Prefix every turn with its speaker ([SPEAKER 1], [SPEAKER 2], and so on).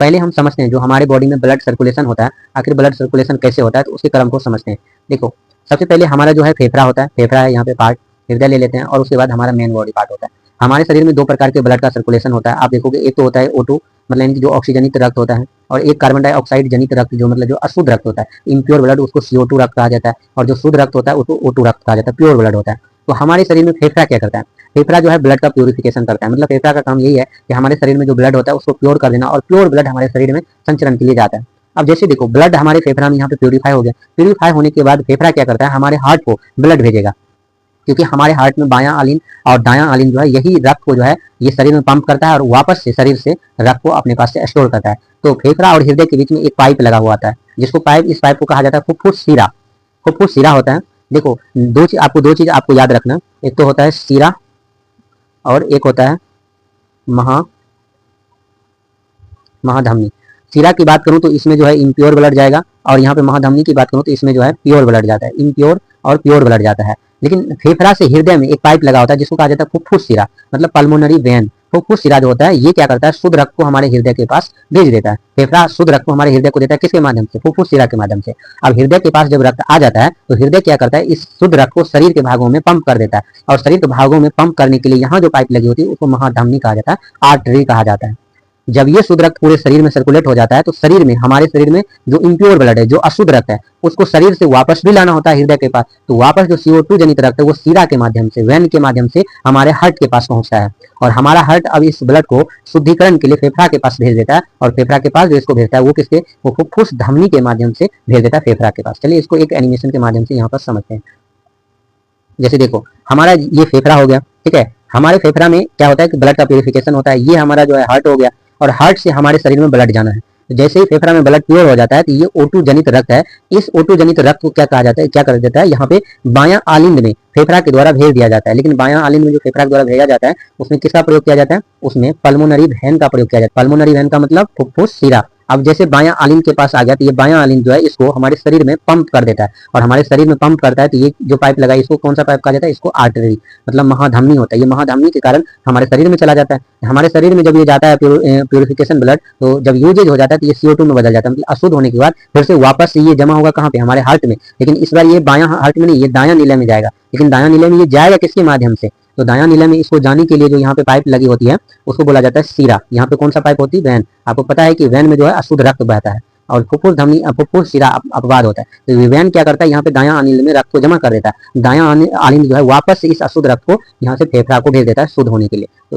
[SPEAKER 1] पहले हम समझते हैं जो हमारे बॉडी में ब्लड सर्कुलेशन होता है, आखिर ब्लड सर्कुलेशन कैसे होता है, तो उसके क्रम को समझते हैं। देखो, सबसे पहले हमारा जो है फेफड़ा होता है, फेफड़ा है यहाँ पे पार्ट, हृदय ले लेते हैं, और उसके बाद हमारा मेन बॉडी पार्ट होता है। हमारे शरीर में दो प्रकार के ब्लड का सर्कुलेशन होता है, आप देखोगे एक तो होता है O2, मतलब इनकी जो ऑक्सीजनित रक्त होता है, और एक कार्बन डाइऑक्साइड जनित रक्त, जो मतलब जो अशुद्ध रक्त होता है, इम्प्योर ब्लड, उसको CO2 रक्त कहा जाता है, और जो शुद्ध रक्त होता है उसको O2 रक्त कहा जाता है, प्योर ब्लड होता है। तो हमारे शरीर में फेफड़ा क्या करता है? फेफड़ा जो है ब्लड का प्योरिफिकेशन करता है, मतलब फेफड़ा का काम यही है कि हमारे शरीर में जो ब्लड होता है उसको प्योर कर देना, और प्योर ब्लड हमारे शरीर में संचरण के लिए जाता है। अब जैसे देखो, ब्लड हमारे फेफड़ा में यहाँ पे प्योरीफाई हो गया, प्योरीफाई होने के बाद फेफड़ा क्या करता है, हमारे हार्ट को ब्लड भेजेगा, क्योंकि हमारे हार्ट में बायां आलिन और दायां आलिन जो है यही रक्त को जो है ये शरीर में पंप करता है, और वापस से शरीर से रक्त को अपने पास से स्टोर करता है। तो फेफड़ा और हृदय के बीच में एक पाइप लगा हुआ आता है, जिसको पाइप, इस पाइप को कहा जाता है फुफ्फुस शिरा। फुफ्फुस शिरा होता है। देखो, दो चीज आपको याद रखना, एक तो होता है शिरा और एक होता है महाधमनी। शिरा की बात करूं तो इसमें जो है इम्प्योर ब्लड जाएगा, और यहाँ पे महाधमनी की बात करूं तो इसमें जो है प्योर ब्लड जाता है, इम्प्योर और प्योर ब्लड जाता है। लेकिन फेफड़ा से हृदय में एक पाइप लगा होता है जिसको कहा जाता है फुफ्फुस शिरा, मतलब पल्मोनरी वेन। फुफ्फुस शिरा जो होता है ये क्या करता है, शुद्ध रक्त को हमारे हृदय के पास भेज देता है। फेफड़ा शुद्ध रक्त को हमारे हृदय को देता है, किसके माध्यम से? फुफ्फुस शिरा के माध्यम से। अब हृदय के पास जब रक्त आ जाता है तो हृदय क्या करता है, इस शुद्ध रक्त को शरीर के भागों में पंप कर देता है, और शरीर के भागों में पंप करने के लिए यहाँ जो पाइप लगी होती है उसको महाधमनी कहा जाता है, आर्टरी कहा जाता है। जब ये शुद्ध रक्त पूरे शरीर में सर्कुलेट हो जाता है तो शरीर में, हमारे शरीर में जो इम्प्योर ब्लड है, जो अशुद्ध रक्त है, उसको शरीर से वापस भी लाना होता है हृदय के पास। तो वापस जो CO2 जनित रक्त है वो शिरा के माध्यम से, वेन के माध्यम से हमारे हार्ट के पास पहुंचता है, और हमारा हार्ट अब इस ब्लड को शुद्धिकरण के लिए फेफड़ा के पास भेज देता है, और फेफड़ा के पास जो इसको भेजता है वो किसके, वो फुफ्फुस धमनी के माध्यम से भेज देता है फेफड़ा के पास। चलिए इसको एक एनिमेशन के माध्यम से यहाँ पर समझते हैं। जैसे देखो, हमारा ये फेफड़ा हो गया, ठीक है। हमारे फेफड़ा में क्या होता है कि ब्लड का प्योरिफिकेशन होता है, ये हमारा जो है हार्ट हो गया, और हार्ट से हमारे शरीर में ब्लड जाना है। तो जैसे ही फेफड़ा में ब्लड प्योर हो जाता है तो ये O2 जनित रक्त है, इस O2 जनित रक्त को क्या कहा जाता है, क्या कर देता है, यहाँ पे बायां आलिंद में फेफड़ा के द्वारा भेज दिया जाता है। लेकिन बायां आलिंद में जो फेफड़ा के द्वारा भेजा जाता है उसमें किसका प्रयोग किया जाता है, उसमें पल्मोनरी वेन का प्रयोग किया जाता है। पल्मोनरी वेन का मतलब फुफ्फुस शिरा। अब जैसे बायां आलिंद के पास आ गया तो ये बायां आलिंद जो है इसको हमारे शरीर में पंप कर देता है, और हमारे शरीर में पंप करता है तो ये जो पाइप लगा है इसको कौन सा पाइप कहा जाता है, इसको आर्टरी, मतलब महाधमनी होता है। ये महाधमनी के कारण हमारे शरीर में चला जाता है। हमारे शरीर में जब ये जाता है प्योरिफिकेशन ब्लड, तो जब यूजेज हो जाता है तो ये CO2 में बदल जाता है, मतलब अशुद्ध होने के बाद फिर से वापस ये जमा होगा कहाँ पे, हमारे हार्ट में। लेकिन इस बार ये बायां हार्ट में नहीं, ये दायां नीले में जाएगा। लेकिन दायां नीले में ये जाएगा किसके माध्यम से, तो दायां नीले में इसको जाने के लिए जो यहाँ पे पाइप लगी होती है उसको बोला जाता है शिरा। यहाँ पे कौन सा पाइप होती है, वैन। आपको पता है कि वैन में जो है अशुद्ध रक्त बहता है, और फुफ्फुस धमनी, फुफ्फुस शिरा अपवाद होता है। तो वैन क्या करता है, यहाँ पे दायां अनिल में रक्त को जमा कर देता है, दायां अनिल जो है वापस से इस अशुद्ध रक्त को यहाँ से फेफड़ा को भेज देता है शुद्ध होने के लिए।